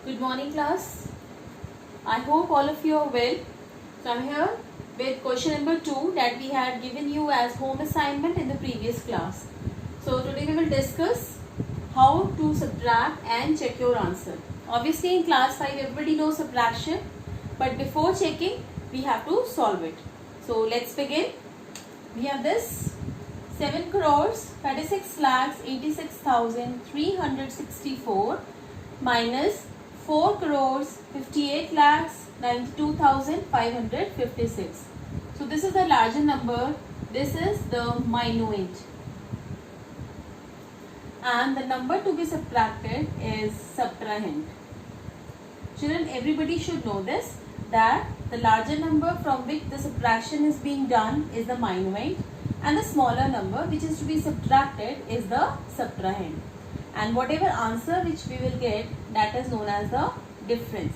Good morning, class. I hope all of you are well. So I'm here with question number 2 that we had given you as home assignment in the previous class. So today we will discuss how to subtract and check your answer. Obviously in class 5 everybody knows subtraction, but before checking we have to solve it. So let's begin. We have this 7 crores 36 lakhs 86,364 minus 4 crores 58 lakhs 92,556. So this is the larger number, this is the minuend, and the number to be subtracted is subtrahend. Children, everybody should know this, that the larger number from which the subtraction is being done is the minuend, and the smaller number which is to be subtracted is the subtrahend. And whatever answer which we will get, that is known as the difference.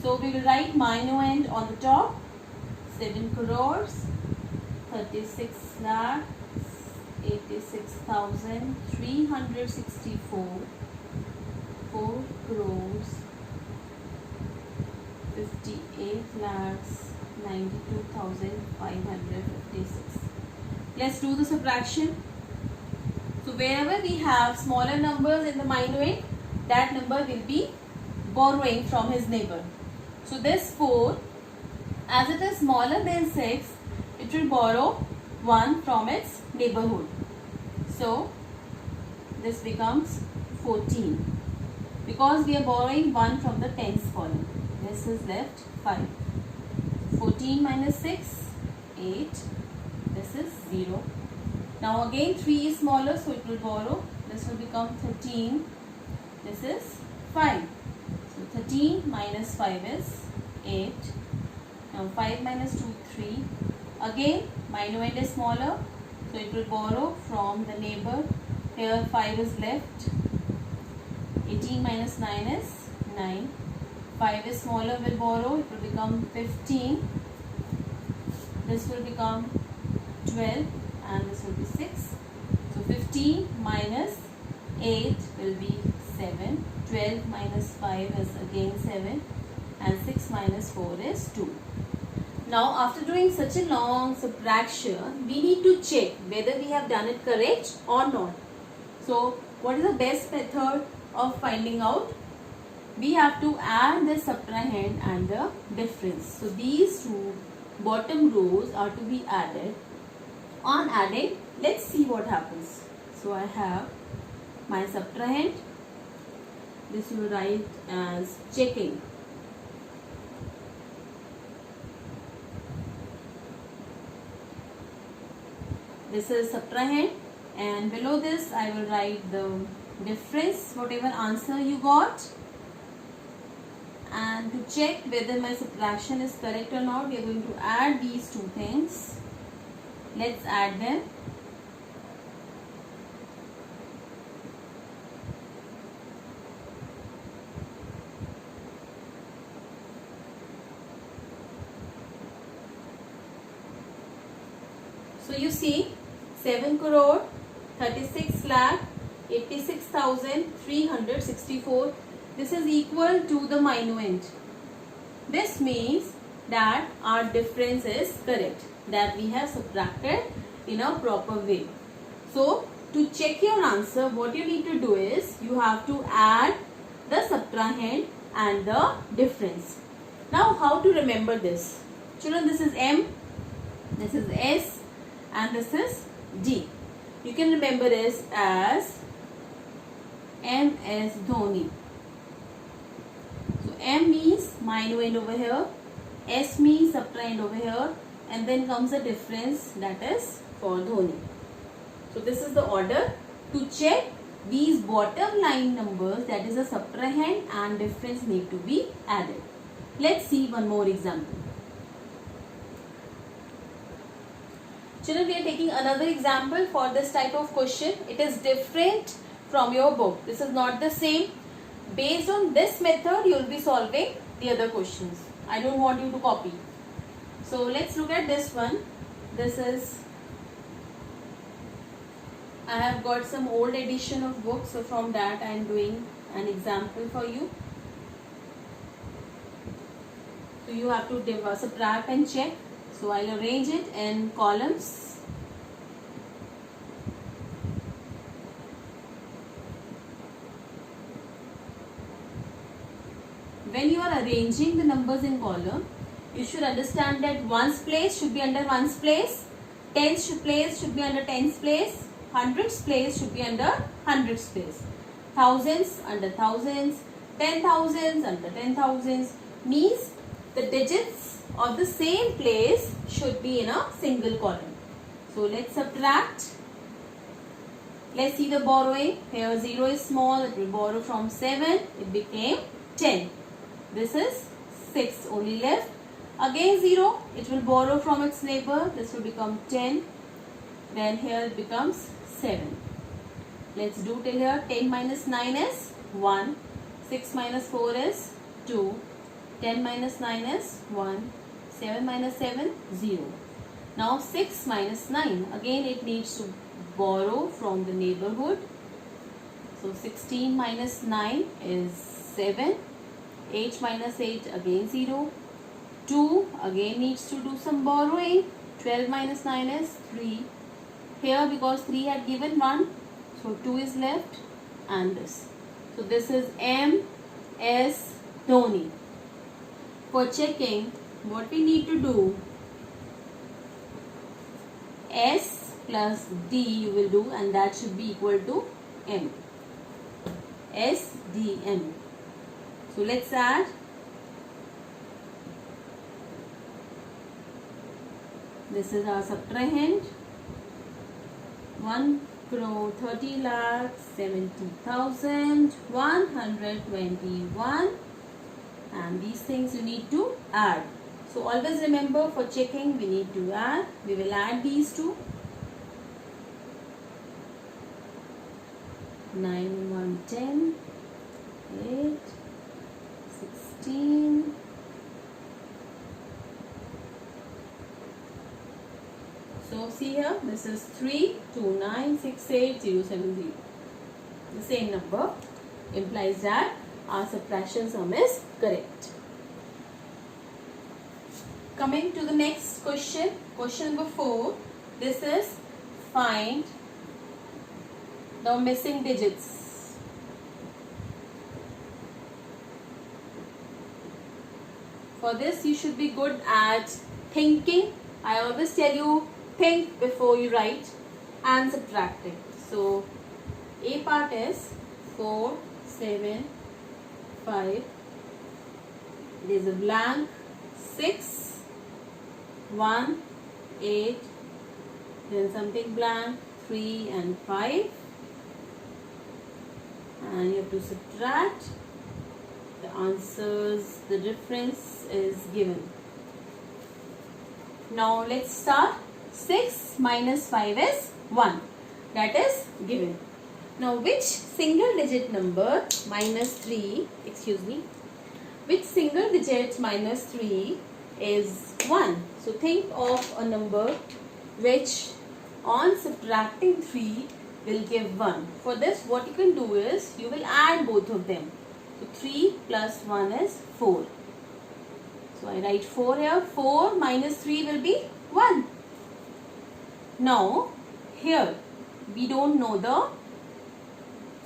So we will write minuend on the top, 7 crores 36 lakhs 86,364, 4 crores 58 lakhs 92,556. Let's do the subtraction. So wherever we have smaller numbers in the minuend, that number will be borrowing from his neighbor. So this 4, as it is smaller than 6, it will borrow 1 from its neighborhood. So this becomes 14, because we are borrowing 1 from the tens column. This is left 5. 14 minus 6, 8. This is 0. Now again 3 is smaller, so it will borrow. This will become 13. This is 5. So 13 minus 5 is 8. Now 5 minus 2, 3. Again minuend is smaller, so it will borrow from the neighbor. Here 5 is left. 18 minus 9 is 9. 5 is smaller, will borrow. It will become 15. This will become 12. And this will be 6. So 15 minus 8 will be 7. 12 minus 5 is again 7. And 6 minus 4 is 2. Now after doing such a long subtraction, we need to check whether we have done it correct or not. So what is the best method of finding out? We have to add the subtrahend and the difference. So these two bottom rows are to be added. On adding, let's see what happens. So I have my subtrahend. This you will write as checking. This is subtrahend, and below this I will write the difference, whatever answer you got. And to check whether my subtraction is correct or not, we are going to add these two things. Let's add them. So you see 7 crore 36 lakh 86,364. This is equal to the minuend. This means that our difference is correct, that we have subtracted in a proper way. So to check your answer, what you need to do is you have to add the subtrahend and the difference. Now how to remember this? Children, this is M, this is S, and this is D. You can remember this as MS Dhoni. So M means minuend over here, S means subtrahend over here, and then comes the difference, that is for Dhoni. So this is the order. To check these bottom line numbers, that is the subtrahend and difference, need to be added. Let's see one more example. Children, we are taking another example for this type of question. It is different from your book. This is not the same. Based on this method, you will be solving the other questions. I don't want you to copy. So let's look at this one. This is I have got some old edition of books, so from that I am doing an example for you. So you have to subtract and check. So I'll arrange it in columns. When you are arranging the numbers in column, you should understand that ones place should be under ones place, tens place should be under tens place, hundreds place should be under hundreds place, thousands under thousands, 10,000s under 10,000s. Means the digits of the same place should be in a single column. So let's subtract. Let's see the borrowing. Here 0 is small, it will borrow from 7, it became 10. This is 6 only left. Again 0, it will borrow from its neighbor. This will become 10. Then here it becomes 7. Let's do till here. 10 minus 9 is 1. 6 minus 4 is 2. 10 minus 9 is 1. 7 minus 7, 0. Now 6 minus 9. Again it needs to borrow from the neighborhood. So 16 minus 9 is 7. 8 minus 8 again 0. 2 again needs to do some borrowing. 12 minus 9 is 3. Here because 3 had given 1, so 2 is left and this. So this is M.S. Dhoni. For checking, what we need to do, S plus D you will do, and that should be equal to M. S, D, M. So let's add. This is our subtrahend. 1,30,70,121, and these things you need to add. So always remember, for checking we need to add. We will add these two. 9, 1, 10, 8, 16. So see here, this is 32968,070. The same number implies that our subtraction sum is correct. Coming to the next question, question number 4. This is find the missing digits. For this you should be good at thinking. I always tell you, think before you write, and subtracting. So A part is 4, 7, 5. There is a blank. 6, 1, 8. Then something blank. 3 and 5. And you have to subtract. The answers, the difference is given. Now let's start. 6 minus 5 is 1. That is given. Now which single digit number minus 3, which single digit minus 3 is 1? So think of a number which on subtracting 3 will give 1. For this what you can do is, you will add both of them. So 3 plus 1 is 4. So I write 4 here. 4 minus 3 will be 1. Now here we don't know the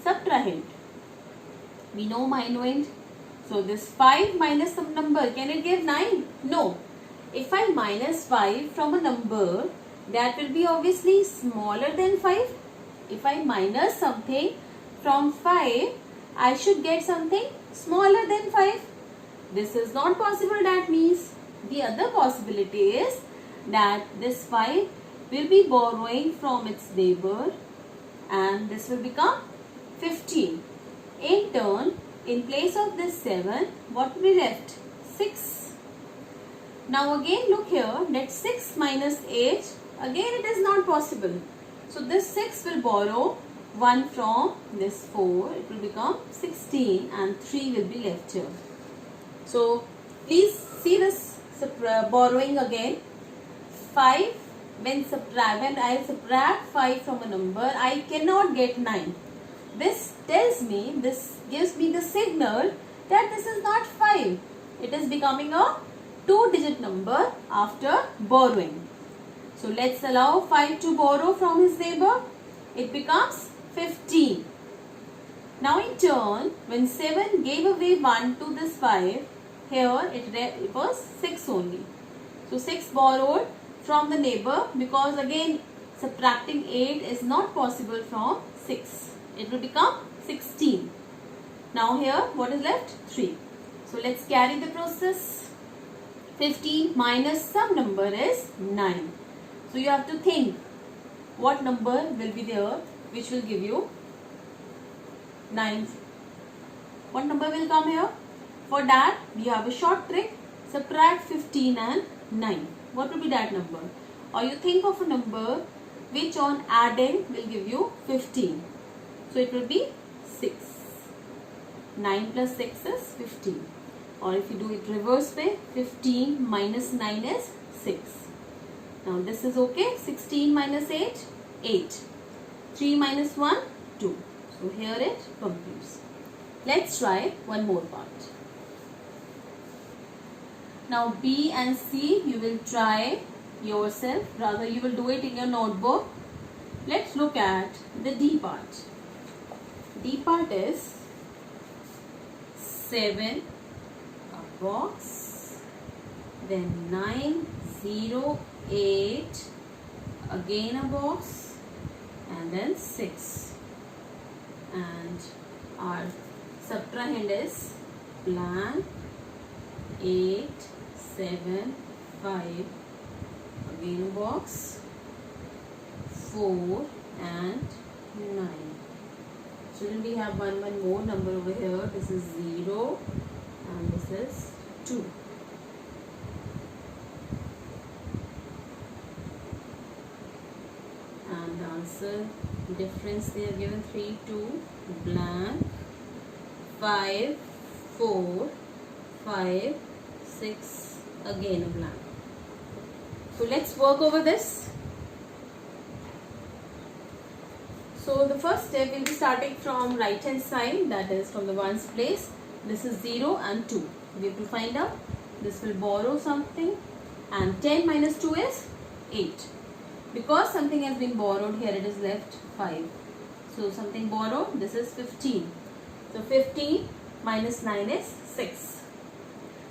subtrahend. We know minuend. So this 5 minus some number, can it give 9? No. If I minus 5 from a number, that will be obviously smaller than 5. If I minus something from 5, I should get something smaller than 5. This is not possible. That means the other possibility is that this 5 will be borrowing from its neighbor, and this will become 15. In turn, in place of this 7, what will be left? 6. Now again look here, that 6 minus 8, again it is not possible. So this 6 will borrow 1 from this 4, it will become 16, and 3 will be left here. So please see this borrowing again. 5 when I subtract 5 from a number, I cannot get 9. This gives me the signal that this is not 5. It is becoming a 2-digit number after borrowing. So let's allow 5 to borrow from his neighbor. It becomes 15. Now in turn, when 7 gave away 1 to this 5, here it was 6 only. So 6 borrowed from the neighbor, because again subtracting 8 is not possible from 6. It will become 16. Now here what is left? 3. So let's carry the process. 15 minus some number is 9. So you have to think what number will be there which will give you 9. What number will come here? For that we have a short trick. Subtract 15 and 9. What will be that number? Or you think of a number which on adding will give you 15. So it will be 6. 9 plus 6 is 15. Or if you do it reverse way, 15 minus 9 is 6. Now this is okay. 16 minus 8, 8. 3 minus 1, 2. So here it computes. Let's try one more part. Now B and C you will try yourself. Rather you will do it in your notebook. Let's look at the D part. D part is 7 a box, then 9, 0, 8, again a box, and then 6. And our subtrahend is blank, 8, 7, 5, again a box, 4 and 9. Children, we have one more number over here. This is 0 and this is 2. And the answer difference they have given 3, 2, blank, 5, 4, 5, 6, again a blank. So let's work over this. So the first step will be starting from right hand side, that is from the ones place. This is 0 and 2. We have to find out. This will borrow something, and 10 minus 2 is 8. Because something has been borrowed, here it is left 5. So something borrowed, this is 15. So 15 minus 9 is 6.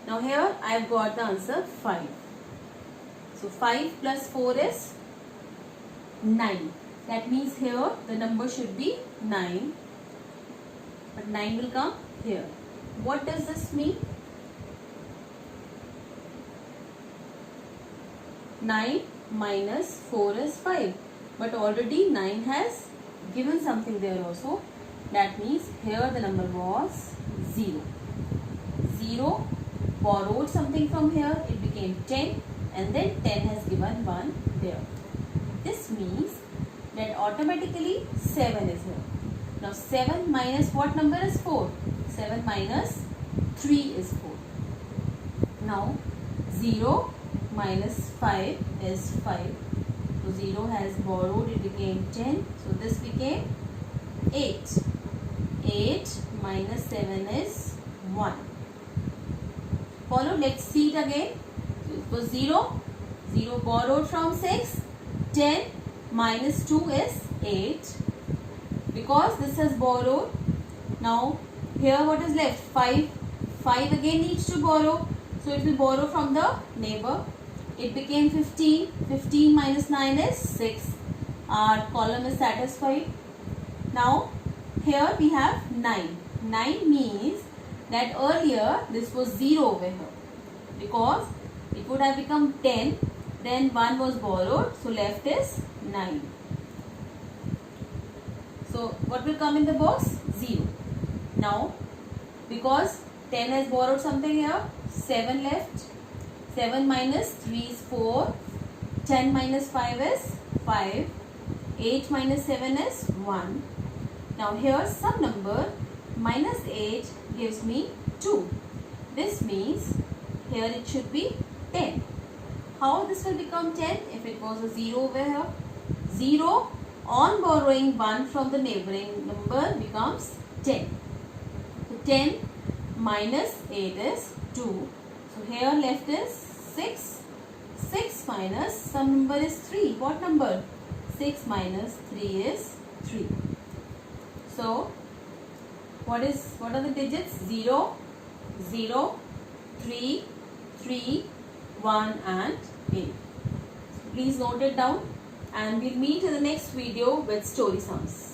Now here I have got the answer 5. So 5 plus 4 is 9. That means here the number should be 9. But 9 will come here. What does this mean? 9 minus 4 is 5. But already 9 has given something there also. That means here the number was 0. 0 borrowed something from here. It became 10. And then 10 has given 1 there. This means that automatically 7 is here. Now 7 minus what number is 4? 7 minus 3 is 4. Now 0 minus 5 is 5. So 0 has borrowed, it became 10. So this became 8. 8 minus 7 is 1. Follow, let's see it again. So it was 0. 0 borrowed from 6. 10 minus 2 is 8. Because this has borrowed. Now here what is left? 5. 5 again needs to borrow. So it will borrow from the neighbor. It became 15. 15 minus 9 is 6. Our column is satisfied. Now here we have 9. 9 means that earlier this was 0 over here. Because it would have become 10. Then 1 was borrowed. So left is 9. So what will come in the box? 0. Now because 10 has borrowed something here, 7 left. 7 minus 3 is 4. 10 minus 5 is 5. 8 minus 7 is 1. Now here some number minus 8 gives me 2. This means here it should be 10. How this will become 10? If it was a 0 over here. 0 on borrowing 1 from the neighboring number becomes 10. So 10 minus 8 is 2. So here left is 6. 6 minus some number is 3. What number? 6 minus 3 is 3. So what are the digits? 0, 0, 3, 3, 1 and 8. Please note it down, and we'll meet in the next video with story sums.